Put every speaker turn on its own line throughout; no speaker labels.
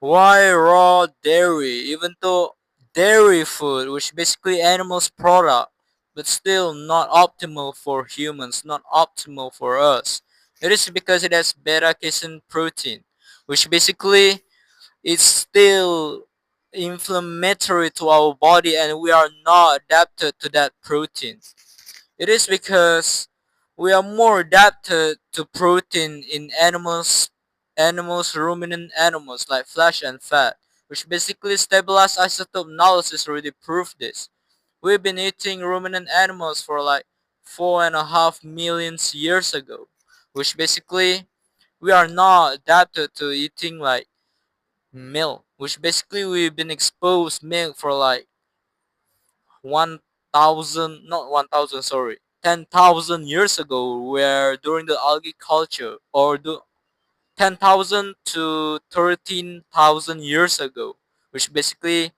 Why raw dairy? Even though dairy food, which basically animals product, but still not optimal for humans, not optimal for us. It is because it has beta casein protein, which basically is still inflammatory to our body, and we are not adapted to that protein. It is because we are more adapted to protein in ruminant animals like flesh and fat, which basically stabilized isotope analysis already proved this. We've been eating ruminant animals for like 4.5 million years ago, which basically we are not adapted to eating like milk, which basically we've been exposed milk for like 1,000, not 1,000, sorry, 10,000 years ago, where during the algae culture, or 10,000 to 13,000 years ago, which basically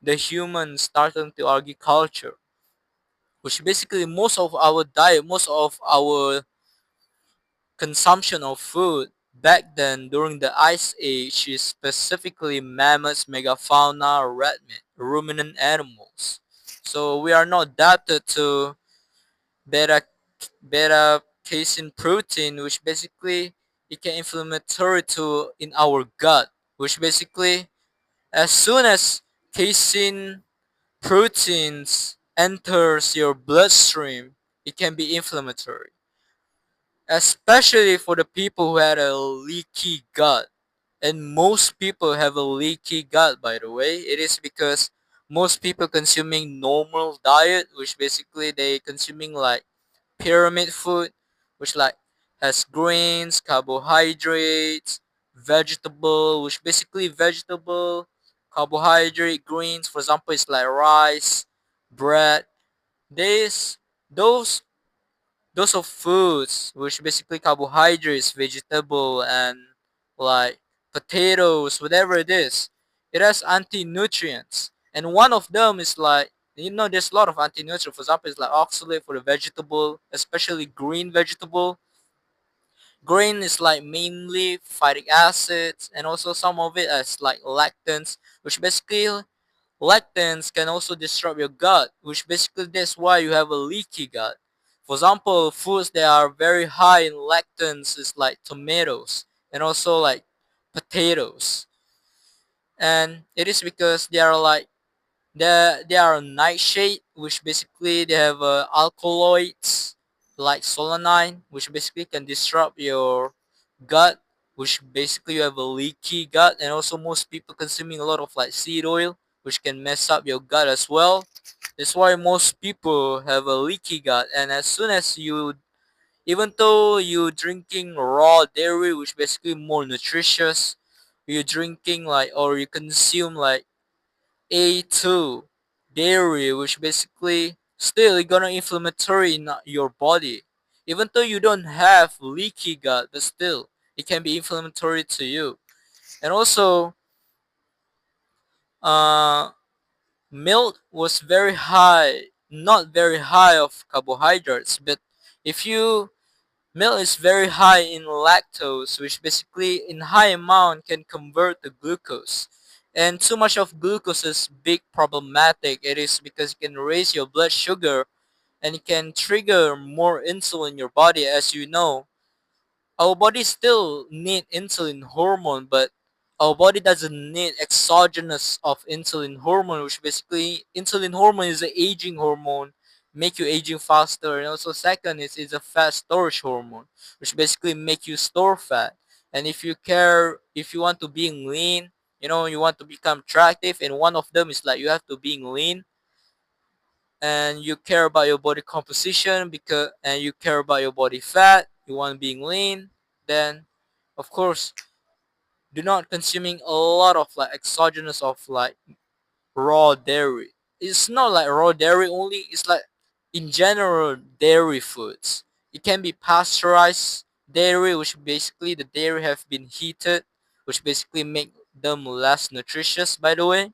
the humans started the algae culture, which basically most of our diet, most of our consumption of food back then during the ice age is specifically mammoths, megafauna, red meat, ruminant animals. So we are not adapted to beta beta casein protein, which basically it can inflammatory to in our gut, which basically as soon as casein proteins enters your bloodstream, it can be inflammatory, especially for the people who had a leaky gut. And most people have a leaky gut, by the way. It is because most people consuming normal diet, which basically they consuming like pyramid food, which like has grains, carbohydrates, vegetable, which basically vegetable, carbohydrate, greens. For example, it's like rice, bread. This those those are foods which basically carbohydrates, vegetable, and like potatoes, whatever it is. It has anti-nutrients, and one of them is like, there's a lot of anti-nutrients. For example, it's like oxalate for the vegetable, especially green vegetable. Green is like mainly phytic acids, and also some of it as like lactans, which basically lectins can also disrupt your gut, which basically that's why you have a leaky gut. For example, foods that are very high in lectins is like tomatoes and also like potatoes. And it is because they are like they are nightshade, which basically they have alkaloids like solanine, which basically can disrupt your gut, which basically you have a leaky gut, and also most people consuming a lot of like seed oil, which can mess up your gut as well. That's why most people have a leaky gut, and as soon as you, even though you drinking raw dairy, which basically more nutritious, you drinking like or you consume like A2 dairy, which basically still gonna inflammatory in your body. Even though you don't have leaky gut, but still it can be inflammatory to you. And also, uh, milk was very high, not very high of carbohydrates, but if you milk is very high in lactose, which basically in high amount can convert to glucose. And too much of glucose is big problematic. It is because it can raise your blood sugar and it can trigger more insulin in your body. As you know, our body still need insulin hormone, but our body doesn't need exogenous of insulin hormone, which basically insulin hormone is an aging hormone, make you aging faster, and also second is a fat storage hormone, which basically make you store fat. And if you want to be lean, you want to become attractive, and one of them is like you have to be lean, and you care about your body composition because and you care about your body fat, you want being lean, then of course do not consuming a lot of like exogenous of like raw dairy. It's not like raw dairy only, it's like in general dairy foods. It can be pasteurized dairy, which basically the dairy have been heated, which basically make them less nutritious, by the way.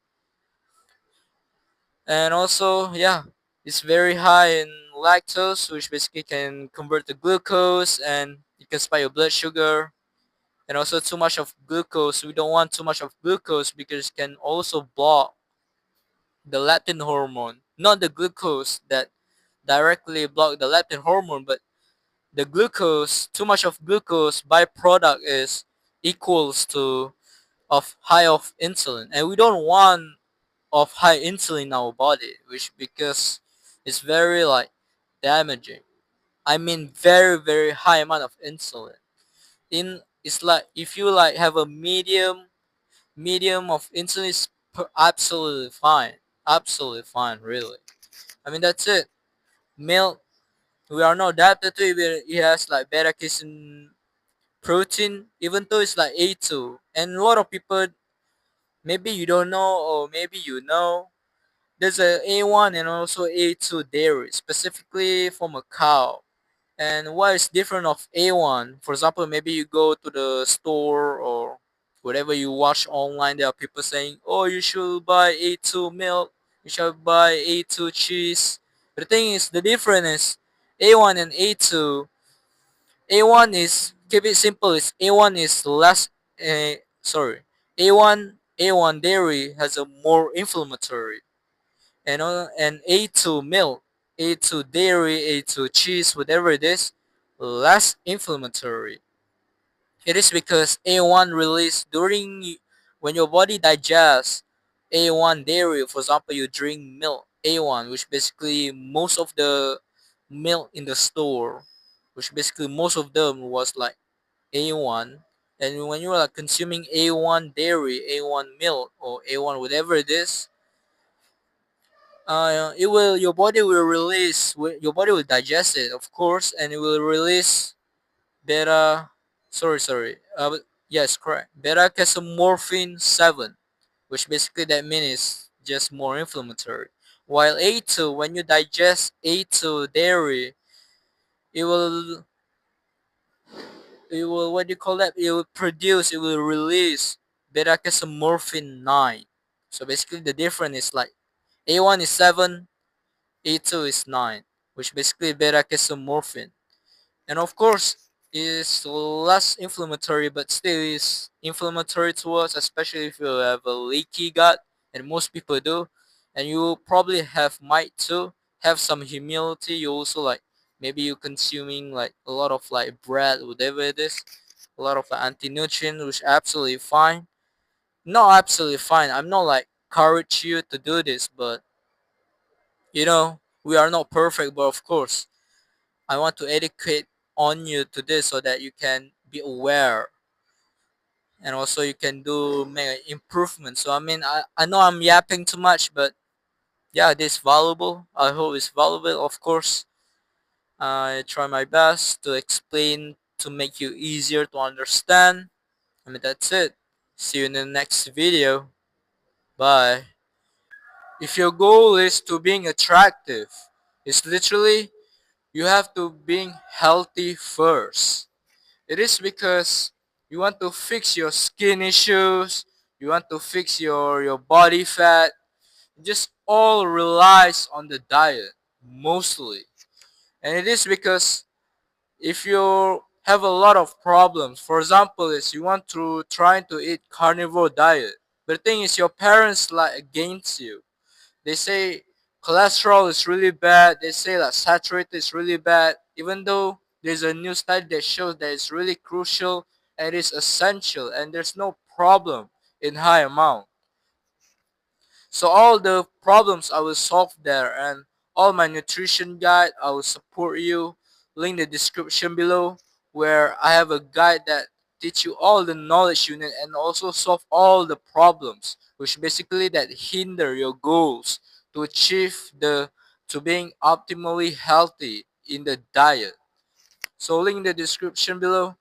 And also, yeah, it's very high in lactose, which basically can convert to glucose and it can spike your blood sugar. And also too much of glucose. We don't want too much of glucose because it can also block the leptin hormone. Not the glucose that directly block the leptin hormone, but the glucose. Too much of glucose byproduct is equals to of high of insulin, and we don't want of high insulin in our body, which because it's very like damaging. I mean very high amount of insulin. In it's like if you like have a medium of insulin is absolutely fine. Absolutely fine, really. I mean that's it. Milk we are not adapted to it. It has like beta casein protein, even though it's like A2. And a lot of people maybe you don't know or maybe you know there's a A1 and also A2 dairy specifically from a cow. And what is different of A1? For example, maybe you go to the store or whatever you watch online, there are people saying, "Oh, you should buy A2 milk, you should buy A2 cheese." But the thing is, the difference is A1 and A2. A1 is keep it simple. Is A1 is less. Sorry, A1 dairy has a more inflammatory, and A2 milk, A2 dairy, A2 cheese, whatever it is, less inflammatory. It is because A1 release during when your body digests A1 dairy. For example, you drink milk A1, which basically most of the milk in the store, which basically most of them was like A1. And when you're like consuming A1 dairy, A1 milk, or A1 whatever it is, it will your body will release your body will digest it, of course, and it will release beta. Sorry. Yes, correct. Beta casomorphin 7, which basically that means just more inflammatory. While A2, when you digest A2 dairy, it will what do you call that? It will release beta casomorphin 9. So basically the difference is like A1 is 7, A2 is 9, which basically beta casomorphin. And of course, is less inflammatory, but still is inflammatory to us, especially if you have a leaky gut, and most people do. And you probably have might too have some humility. You also like maybe you consuming like a lot of like bread, whatever it is, a lot of anti-nutrient, which absolutely fine. Not absolutely fine. I'm not like encourage you to do this, but we are not perfect. But of course, I want to educate on you to this so that you can be aware and also you can do make improvement. So I mean, I know I'm yapping too much, but yeah, this valuable. I hope it's valuable. Of course, I try my best to explain to make you easier to understand. I mean, that's it. See you in the next video. Bye. If your goal is to being attractive, it's literally you have to being healthy first. It is because you want to fix your skin issues, you want to fix your body fat. Just all relies on the diet mostly. And it is because if you have a lot of problems, for example, is you want to try to eat carnivore diet, but the thing is your parents like against you. They say cholesterol is really bad. They say that saturated is really bad. Even though there's a new study that shows that it's really crucial and it's essential and there's no problem in high amount. So all the problems I will solve there, and all my nutrition guide I will support you. Link the description below where I have a guide that teach you all the knowledge you need and also solve all the problems which basically that hinder your goals to achieve the to being optimally healthy in the diet. So link in the description below.